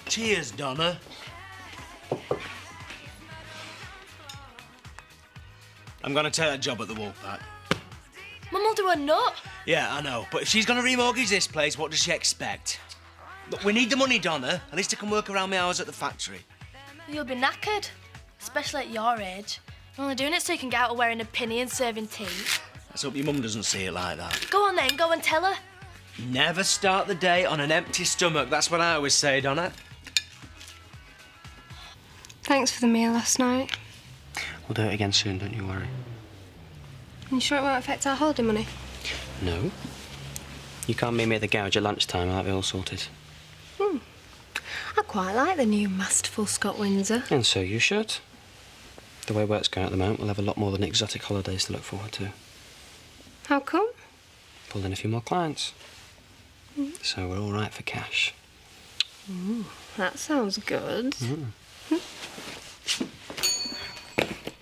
Cheers, Donna. I'm gonna take that job at the Woolpack. Mum will do a nut. Yeah, I know. But if she's gonna remortgage this place, what does she expect? Look, we need the money, Donna. At least I can work around my hours at the factory. You'll be knackered, especially at your age. You're only doing it so you can get out of wearing a pinny and serving tea. Let's hope your mum doesn't see it like that. Go on then, go and tell her. Never start the day on an empty stomach. That's what I always say, Donna. Thanks for the meal last night. We'll do it again soon, don't you worry. You sure it won't affect our holiday money? No. You can't meet me at the garage at lunchtime, I'll have it all sorted. I quite like the new masterful Scott Windsor. And so you should. The way work's going at the moment, we'll have a lot more than exotic holidays to look forward to. How come? Pulled in a few more clients. So we're all right for cash. Ooh, that sounds good.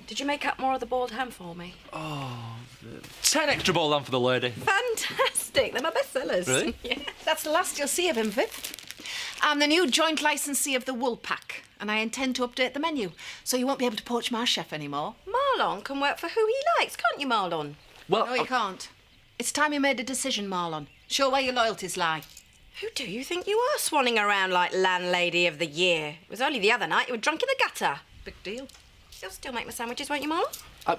Did you make up more of the boiled ham for me? Oh, 10 extra boiled ham for the lady. Fantastic. They're my best sellers. Really? Yeah. That's the last you'll see of him, Viv. I'm the new joint licensee of the Woolpack, and I intend to update the menu, so you won't be able to poach my chef anymore. Marlon can work for who he likes, can't you, Marlon? Well, No, you can't. It's time you made a decision, Marlon. Show where your loyalties lie. Who do you think you are, swanning around like landlady of the year? It was only the other night you were drunk in the gutter. Big deal. You'll still make my sandwiches, won't you, Marlon? I-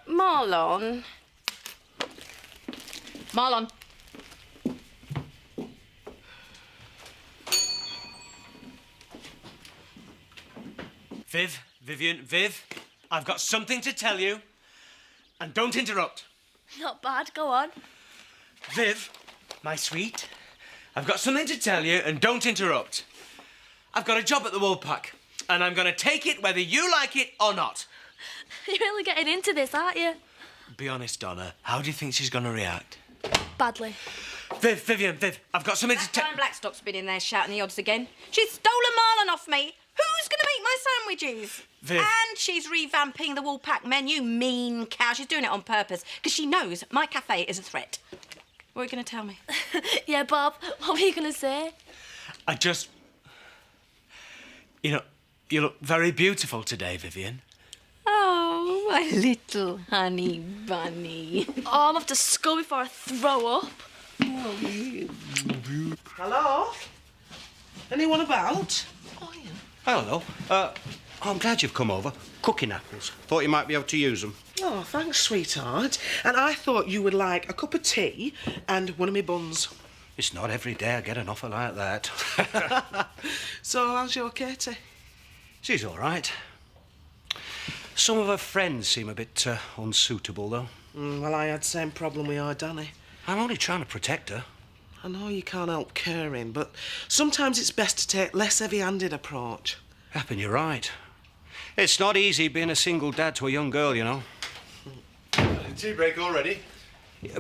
Marlon. Marlon. Viv, I've got something to tell you. And don't interrupt. Not bad, go on. Viv, my sweet, I've got something to tell you and don't interrupt. I've got a job at the Woolpack and I'm going to take it whether you like it or not. You're really getting into this, aren't you? Be honest, Donna, how do you think she's going to react? Badly. Viv, I've got something to That tell... Brian Blackstock's been in there shouting the odds again. She's stolen Marlon off me. Who's going to make my sandwiches? Viv. And she's revamping the Woolpack menu, mean cow. She's doing it on purpose because she knows my cafe is a threat. What are you going to tell me? Yeah, Bob, what were you going to say? I just... You know, you look very beautiful today, Vivian. Oh, my little honey bunny. Oh, I'm off to school before I throw up. Hello? Anyone about? Hello. I'm glad you've come over. Cooking apples. Thought you might be able to use them. Oh, thanks, sweetheart. And I thought you would like a cup of tea and one of my buns. It's not every day I get an offer like that. So, how's your Katie? She's all right. Some of her friends seem a bit unsuitable, though. Well, I had the same problem with our Danny. I'm only trying to protect her. I know you can't help caring, but sometimes it's best to take less heavy-handed approach. Happen you're right. It's not easy being a single dad to a young girl, you know. Tea break already?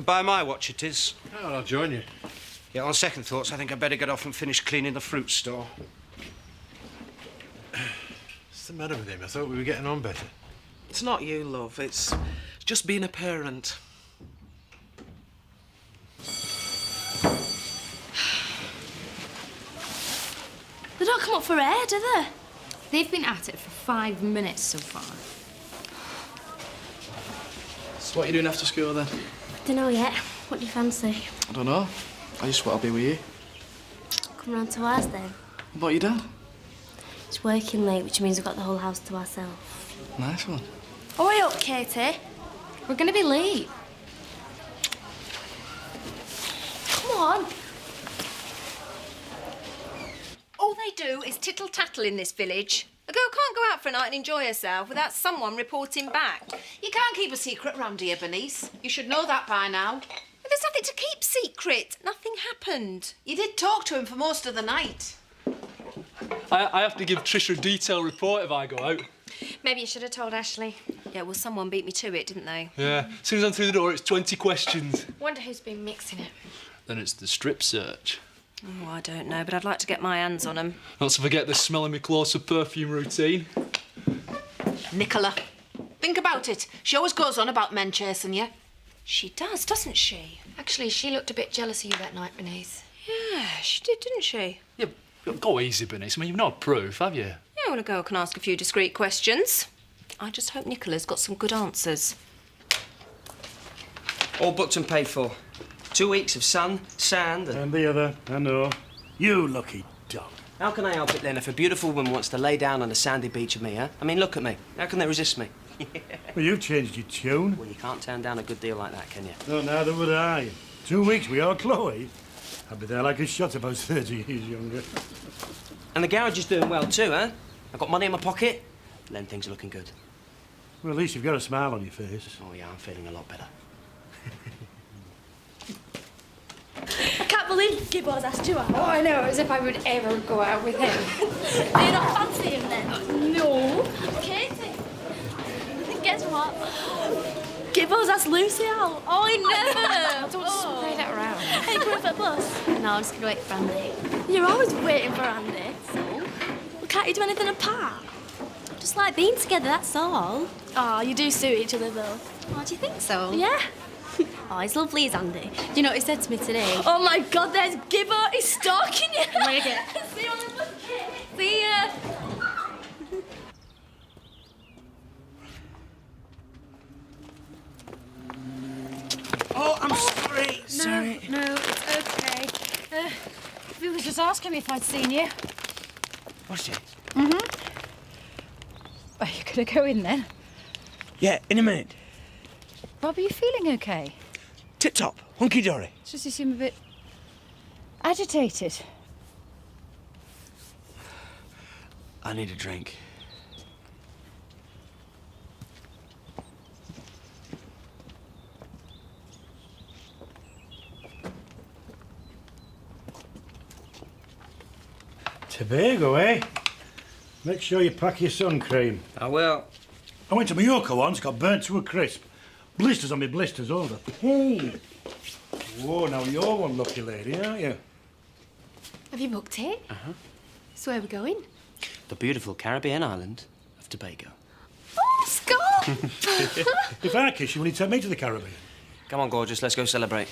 By my watch it is. Oh, I'll join you. Yeah, on second thoughts, I think I'd better get off and finish cleaning the fruit store. What's the matter with him? I thought we were getting on better. It's not you, love. It's just being a parent. They don't come up for air, do they? They've been at it for 5 minutes so far. So what are you doing after school then? Don't know yet. What do you fancy? I don't know. I just want to be with you. Come round to ours then. What about your dad? It's working late, which means we've got the whole house to ourselves. Nice one. Hurry up, Katie. We're going to be late. Come on. All they do is tittle-tattle in this village. A girl can't go out for a night and enjoy herself without someone reporting back. You can't keep a secret round here, Bernice. You should know that by now. But there's nothing to keep secret. Nothing happened. You did talk to him for most of the night. I have to give Trish a detailed report if I go out. Maybe you should have told Ashley. Yeah, well, someone beat me to it, didn't they? Yeah. As soon as I'm through the door, it's 20 questions. Wonder who's been mixing it. Then it's the strip search. Oh, I don't know, but I'd like to get my hands on them. Not to forget the smell of my clothes for perfume routine. Nicola, think about it. She always goes on about men chasing you. She does, doesn't she? Actually, she looked a bit jealous of you that night, Bernice. Yeah, she did, didn't she? Yeah, Go easy, Bernice. I mean, you've not proof, have you? Yeah, well, a girl can ask a few discreet questions. I just hope Nicola's got some good answers. All booked and paid for. 2 weeks of sun, sand, And the other, I know. You lucky dog. How can I help it then if a beautiful woman wants to lay down on a sandy beach with me, huh? I mean, look at me. How can they resist me? Well, you've changed your tune. Well, you can't turn down a good deal like that, can you? No, neither would I. 2 weeks we are Chloe. I'd be there like a shot about 30 years younger. And the garage is doing well too, huh? I've got money in my pocket. Then things are looking good. Well, at least you've got a smile on your face. Oh, yeah, I'm feeling a lot better. I can't believe Gibbo's asked you out. Oh, I know, as if I would ever go out with him. Do you not fancy him then? No. Katie. Guess what? Gibbo's asked Lucy out. Oh, I never. Don't spread it around. Hey, coming for a bus? No, I'm just going to wait for Andy. You're always waiting for Andy. So? Well, can't you do anything apart? Just like being together, that's all. Oh, you do suit each other though. Oh, do you think so? Yeah. Oh, he's lovely, is Andy. Do you know what he said to me today? Oh my God, there's Gibbo. He's stalking you. Make it. See you on the bus, Kate. See ya. Oh, I'm sorry. Sorry. No, it's okay. He was just asking me if I'd seen you. What's it? Are you going to go in then? Yeah, in a minute. Bob, are you feeling okay? Tip-top. Hunky-dory. It's just you seem a bit agitated. I need a drink. Tobago, eh? Make sure you pack your sun cream. I will. I went to Mallorca once, got burnt to a crisp. Blisters on me blisters, all that. Hey! Whoa, now you're one lucky lady, aren't you? Have you booked it? Uh-huh. So where are we going? The beautiful Caribbean island of Tobago. Oh, Scott! If I kiss you, will you take me to the Caribbean? Come on, gorgeous, let's go celebrate.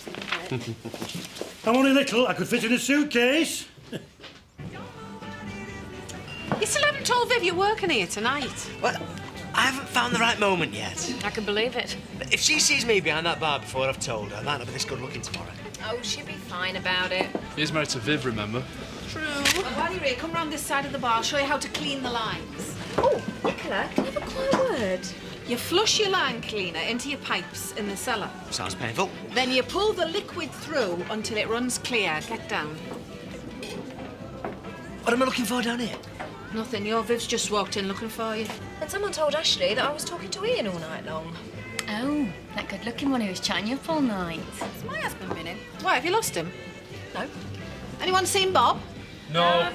I'm only little, I could fit in a suitcase. You still haven't told Viv you're working here tonight. Well, I haven't found the right moment yet. I can believe it. If she sees me behind that bar before I've told her, I might not be this good looking tomorrow. Oh, she'll be fine about it. He's married to Viv, remember? True. Well, while you're here, come round this side of the bar. I'll show you how to clean the lines. Oh, Nicola, can you have a quiet word? You flush your line cleaner into your pipes in the cellar. Sounds painful. Then you pull the liquid through until it runs clear. Get down. What am I looking for down here? Nothing. Your Viv's just walked in looking for you. And someone told Ashley that I was talking to Ian all night long. Oh, that good-looking one who was chatting you up all night. Has my husband been in? Why, have you lost him? No. Anyone seen Bob? No.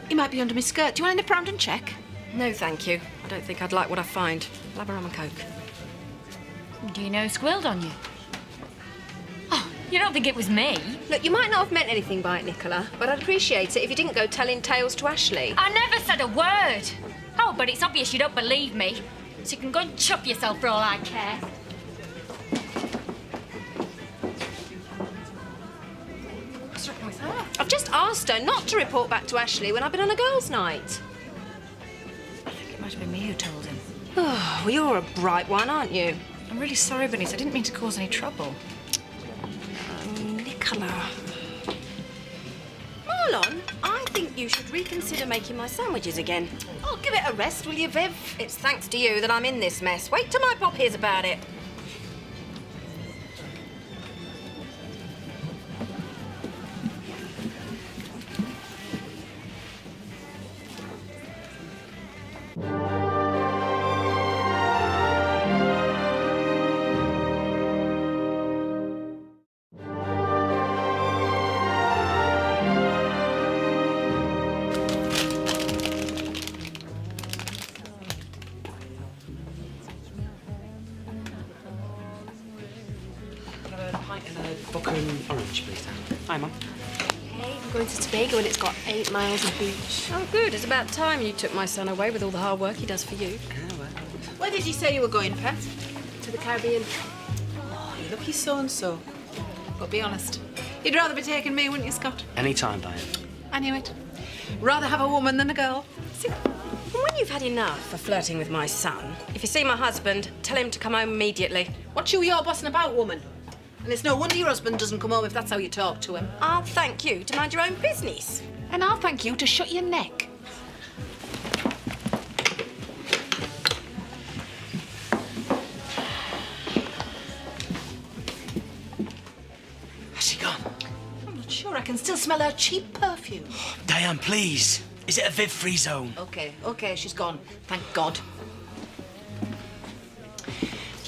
He might be under my skirt. Do you want to nip round and check? No, thank you. I don't think I'd like what I find. I'll have a rum and coke. Do you know who squealed on you? Oh, you don't think it was me? Look, you might not have meant anything by it, Nicola, but I'd appreciate it if you didn't go telling tales to Ashley. I never said a word. Oh, but it's obvious you don't believe me. So you can go and chop yourself for all I care. What's wrong with her? I've just asked her not to report back to Ashley when I've been on a girls' night. I think it might have been me who told him. Oh, well, you're a bright one, aren't you? I'm really sorry, Bernice. I didn't mean to cause any trouble. Nicola. Marlon, I think you should reconsider making my sandwiches again. Oh, give it a rest, will you, Viv? It's thanks to you that I'm in this mess. Wait till my pop hears about it. Orange, please. Hi, Mum. Hey, I'm going to Tobago and it's got 8 miles of beach. Oh, good. It's about time you took my son away with all the hard work he does for you. Where did you say you were going, Pet? To the Caribbean. Oh, you lucky so-and-so. But be honest, you'd rather be taking me, wouldn't you, Scott? Any time, Diane. I knew it. Rather have a woman than a girl. See, when you've had enough for flirting with my son, if you see my husband, tell him to come home immediately. What you your bossing about, woman? And it's no wonder your husband doesn't come home if that's how you talk to him. I'll thank you to mind your own business. And I'll thank you to shut your neck. Has she gone? I'm not sure. I can still smell her cheap perfume. Diane, please. Is it a Viv-free zone? OK, she's gone. Thank God.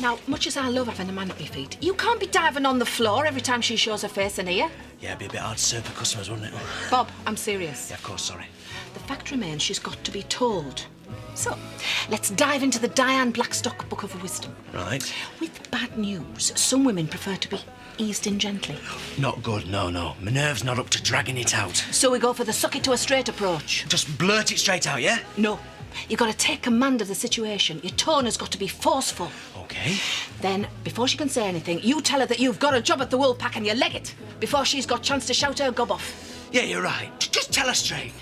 Now, much as I love having a man at my feet, you can't be diving on the floor every time she shows her face in here. Yeah, it'd be a bit hard to serve for customers, wouldn't it? Bob, I'm serious. Yeah, of course, sorry. The fact remains she's got to be told. So, let's dive into the Diane Blackstock Book of Wisdom. Right. With bad news, some women prefer to be eased in gently. Not good, no. My nerve's not up to dragging it out. So we go for the suck it to a straight approach. Just blurt it straight out, yeah? No. You've got to take command of the situation. Your tone has got to be forceful. OK. Then, before she can say anything, you tell her that you've got a job at the wool pack and you leg it before she's got chance to shout her gob off. Yeah, you're right. Just tell her straight.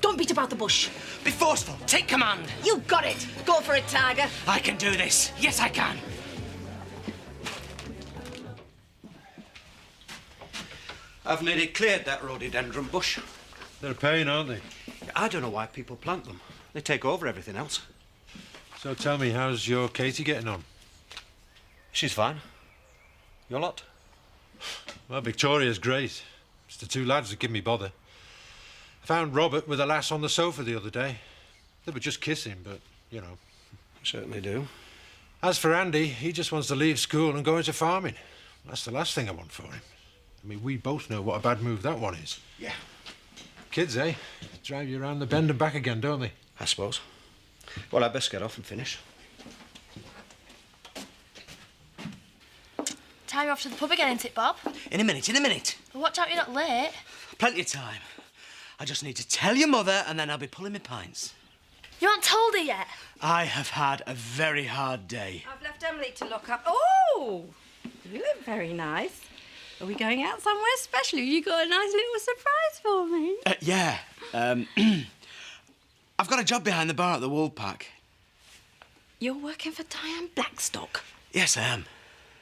Don't beat about the bush. Be forceful. Take command. You got it. Go for it, Tiger. I can do this. Yes, I can. I've nearly cleared that rhododendron bush. They're a pain, aren't they? I don't know why people plant them. They take over everything else. So tell me, how's your Katie getting on? She's fine. Your lot? Well, Victoria's great. It's the two lads that give me bother. I found Robert with a lass on the sofa the other day. They were just kissing, but, you know. Certainly do. As for Andy, he just wants to leave school and go into farming. That's the last thing I want for him. I mean, we both know what a bad move that one is. Yeah. Kids, eh? Drive you around the bend and back again, don't they? I suppose. Well, I'd best get off and finish. Time you're off to the pub again, isn't it, Bob? In a minute. Well, watch out you're not late. Plenty of time. I just need to tell your mother and then I'll be pulling my pints. You haven't told her yet? I have had a very hard day. I've left Emily to lock up. Oh, you look very nice. Are we going out somewhere special? You got a nice little surprise for me. Yeah. I've got a job behind the bar at the wool pack. You're working for Diane Blackstock? Yes, I am.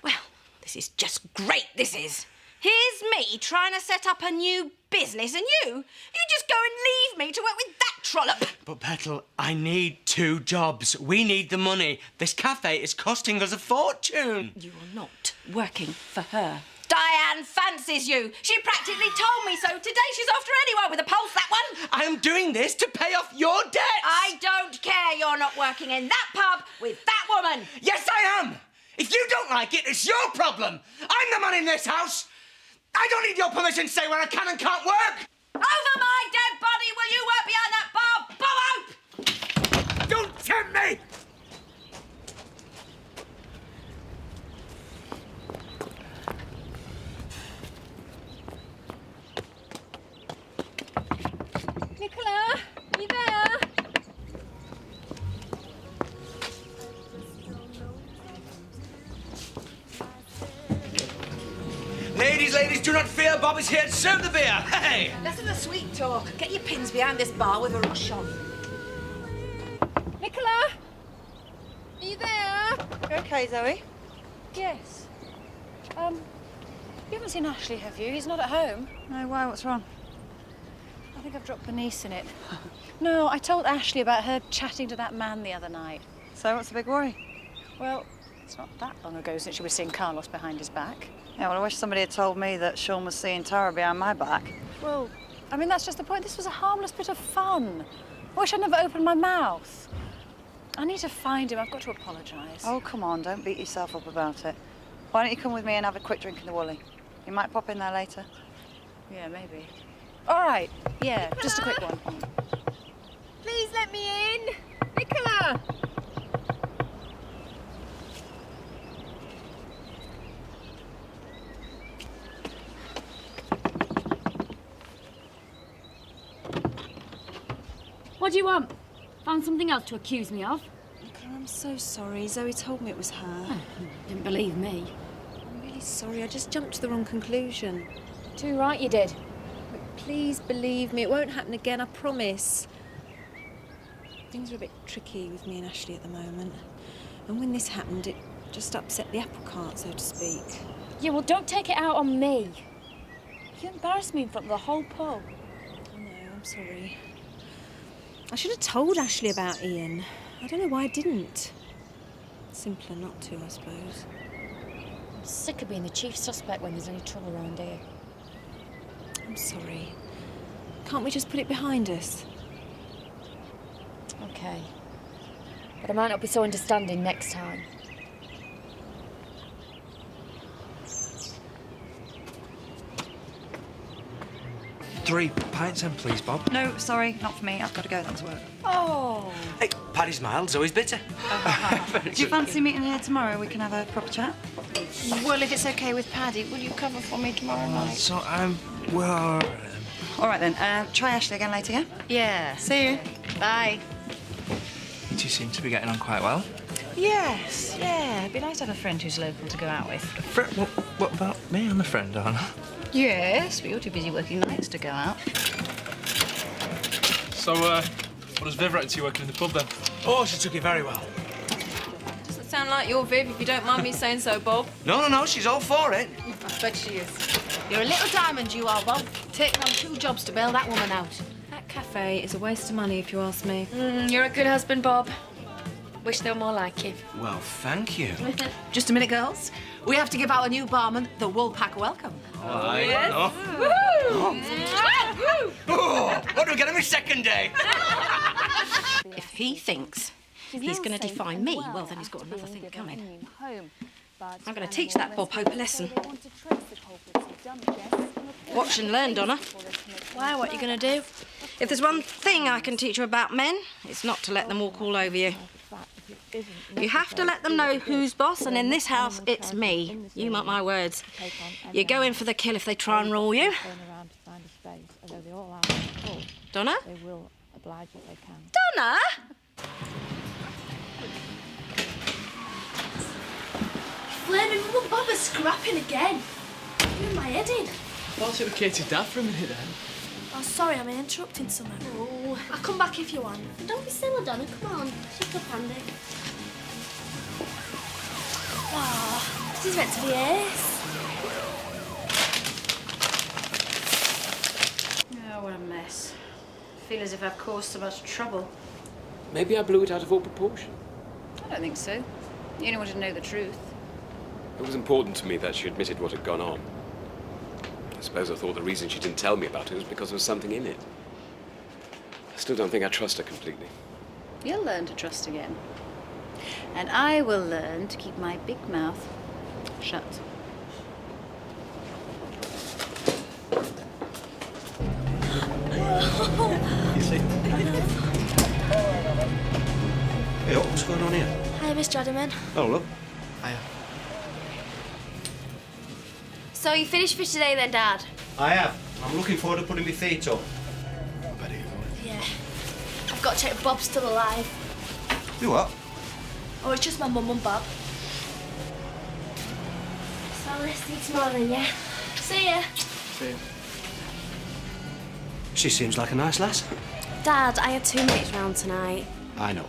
Well, this is just great, this is. Here's me trying to set up a new business and you just go and leave me to work with that trollop. But, Petal, I need 2 jobs. We need the money. This cafe is costing us a fortune. You are not working for her. Diane fancies you. She practically told me so today. She's after anyone with a pulse, that one. I am doing this to pay off your debts. I don't care you're not working in that pub with that woman. Yes, I am. If you don't like it, it's your problem. I'm the man in this house. I don't need your permission to say where I can and can't work. Over my dead body, will you work behind that bar? Bow out! Don't tempt me! Nicola, are you there? Ladies, do not fear. Bob is here to serve the beer. Hey! Less of the sweet talk. Get your pins behind this bar with a rush on. Nicola, are you there? You okay, Zoe? Yes. You haven't seen Ashley, have you? He's not at home. No, why? What's wrong? I think I've dropped the niece in it. No, I told Ashley about her chatting to that man the other night. So what's the big worry? Well, it's not that long ago since she was seeing Carlos behind his back. Yeah, well, I wish somebody had told me that Sean was seeing Tara behind my back. Well, I mean, that's just the point. This was a harmless bit of fun. I wish I'd never opened my mouth. I need to find him. I've got to apologise. Oh, come on, don't beat yourself up about it. Why don't you come with me and have a quick drink in the Woolly? You might pop in there later. Yeah, maybe. All right, yeah, just a quick one. Please let me in. Nicola! What do you want? Found something else to accuse me of? Nicola, I'm so sorry. Zoe told me it was her. Oh, didn't believe me. I'm really sorry. I just jumped to the wrong conclusion. Too right you did. Please believe me, it won't happen again, I promise. Things are a bit tricky with me and Ashley at the moment. And when this happened, it just upset the apple cart, so to speak. Yeah, well, don't take it out on me. You embarrassed me in front of the whole pub. I know, I'm sorry. I should have told Ashley about Ian. I don't know why I didn't. Simpler not to, I suppose. I'm sick of being the chief suspect when there's any trouble around here. I'm sorry. Can't we just put it behind us? OK. But I might not be so understanding next time. Three pints then, please, Bob. No, sorry, not for me. I've got to go. That's work. Oh. Hey, Paddy's mild, Zoe's bitter. Do you fancy meeting here tomorrow? We can have a proper chat. Well, if it's okay with Paddy, will you cover for me tomorrow night? So, well... All right, then. Try Ashley again later, yeah? Yeah. See you. Bye. You two seem to be getting on quite well. Yes, yeah. It'd be nice to have a friend who's local to go out with. What about me? I'm a friend, aren't I? Yes, but you're too busy working nights to go out. So, what does Viv reckon to you working in the pub, then? Oh, she took it very well. Doesn't sound like your Viv, if you don't mind me saying so, Bob. No, she's all for it. I bet she is. You're a little diamond, you are, Bob. Taking on 2 jobs to bail that woman out. That cafe is a waste of money, if you ask me. You're a good husband, Bob. Wish there were more like you. Well, thank you. Just a minute, girls. We have to give our new barman the Woolpack welcome. Yes. Oh, what do we get on my second day? If he thinks he's going to defy me, well, then he's got another thing coming. I'm going to teach that Bob Hope a lesson. Watch and learn, Donna. Why? What are you going to do? If there's one thing I can teach you about men, it's not to let them walk all over you. You have to let them know who's boss, and in this house, it's me. You mark my words. You go in for the kill if they try and rule you. Donna? Donna? Flaming Mum and Bob are scrapping again. Doing my head in. I thought it was Katie's dad for a minute, then. Oh, sorry, I'm interrupting something. Oh, I'll come back if you want. Don't be silly, Donna. Come on. She's up handy. Oh, this is meant to be ace. Oh, what a mess. I feel as if I've caused so much trouble. Maybe I blew it out of all proportion. I don't think so. You only wanted to know the truth. It was important to me that she admitted what had gone on. I suppose I thought the reason she didn't tell me about it was because there was something in it. I still don't think I trust her completely. You'll learn to trust again. And I will learn to keep my big mouth shut. You see? Hey, what's going on here? Hi, Mr. Adderman. Oh, look. Hiya. So you finished for today then, Dad? I have. I'm looking forward to putting my feet up. Yeah. I've got to check Bob's still alive. You what? Oh, it's just my mum and Bob. So let's see you tomorrow then, yeah? See ya. See you. She seems like a nice lass. Dad, I had 2 mates round tonight. I know.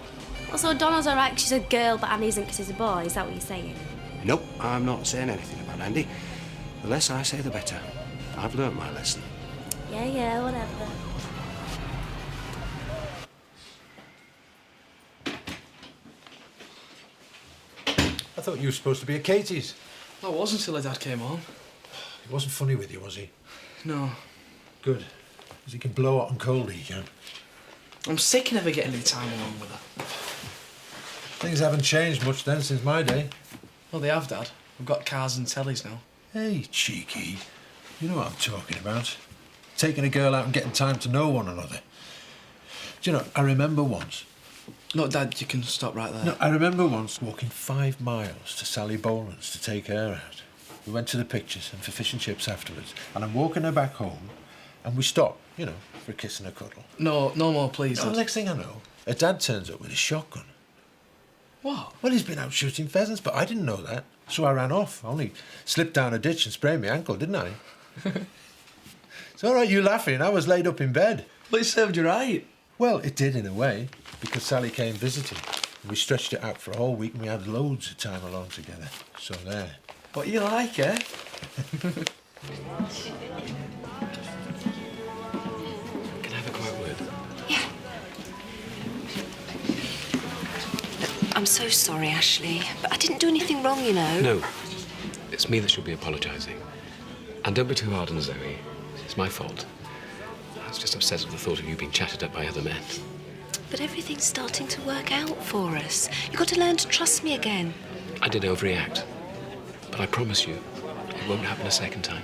Also, Donna's alright 'cause she's a girl, but Andy isn't 'cause he's a boy. Is that what you're saying? Nope, I'm not saying anything about Andy. The less I say, the better. I've learnt my lesson. Yeah, whatever. I thought you were supposed to be at Katie's. I was until her dad came home. He wasn't funny with you, was he? No. Good. Because he can blow hot and cold, he can. I'm sick of never getting any time alone with her. Things haven't changed much then since my day. Well, they have, Dad. We've got cars and tellies now. Hey, cheeky. You know what I'm talking about. Taking a girl out and getting time to know one another. Do you know, I remember once... Look, Dad, you can stop right there. No, I remember once walking 5 miles to Sally Boland's to take her out. We went to the pictures and for fish and chips afterwards. And I'm walking her back home and we stopped, you know, for a kiss and a cuddle. No more, please, No, Dad. the next thing I know, her dad turns up with a shotgun. What? Well, he's been out shooting pheasants, but I didn't know that. So I ran off. I only slipped down a ditch and sprained my ankle, didn't I? It's all right, you laughing. I was laid up in bed. But it served you right. Well, it did in a way, because Sally came visiting. We stretched it out for a whole week and we had loads of time alone together. So there. What you like, eh? Can I have a quiet word? I'm so sorry, Ashley, but I didn't do anything wrong, you know. No. It's me that should be apologising. And don't be too hard on Zoe. It's my fault. I was just upset at the thought of you being chatted up by other men. But everything's starting to work out for us. You've got to learn to trust me again. I did overreact. But I promise you, it won't happen a second time.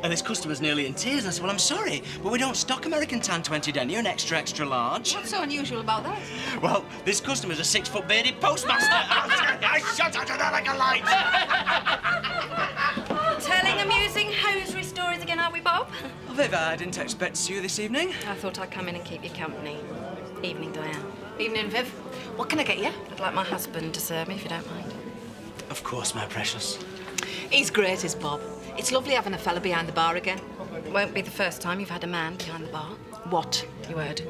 And this customer's nearly in tears. And I said, well, I'm sorry, but we don't stock American Tan 20 denier, an extra, extra large. What's so unusual about that? Well, this customer's a 6-foot bearded postmaster. I shot at her like a light. Telling amusing hosiery stories again, are we, Bob? Well, Viv, I didn't expect to see you this evening. I thought I'd come in and keep you company. Evening, Diane. Evening, Viv. What can I get you? I'd like my husband to serve me, if you don't mind. Of course, my precious. He's great, is Bob. It's lovely having a fella behind the bar again. Won't be the first time you've had a man behind the bar. What? You heard.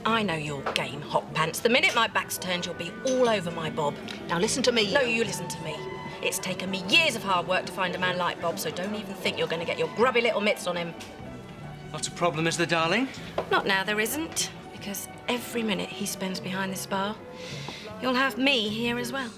I know your game, hot pants. The minute my back's turned, you'll be all over my Bob. Now listen to me. No, you listen to me. It's taken me years of hard work to find a man like Bob, so don't even think you're going to get your grubby little mitts on him. Not a problem, is there, darling? Not now, there isn't, because every minute he spends behind this bar, you'll have me here as well.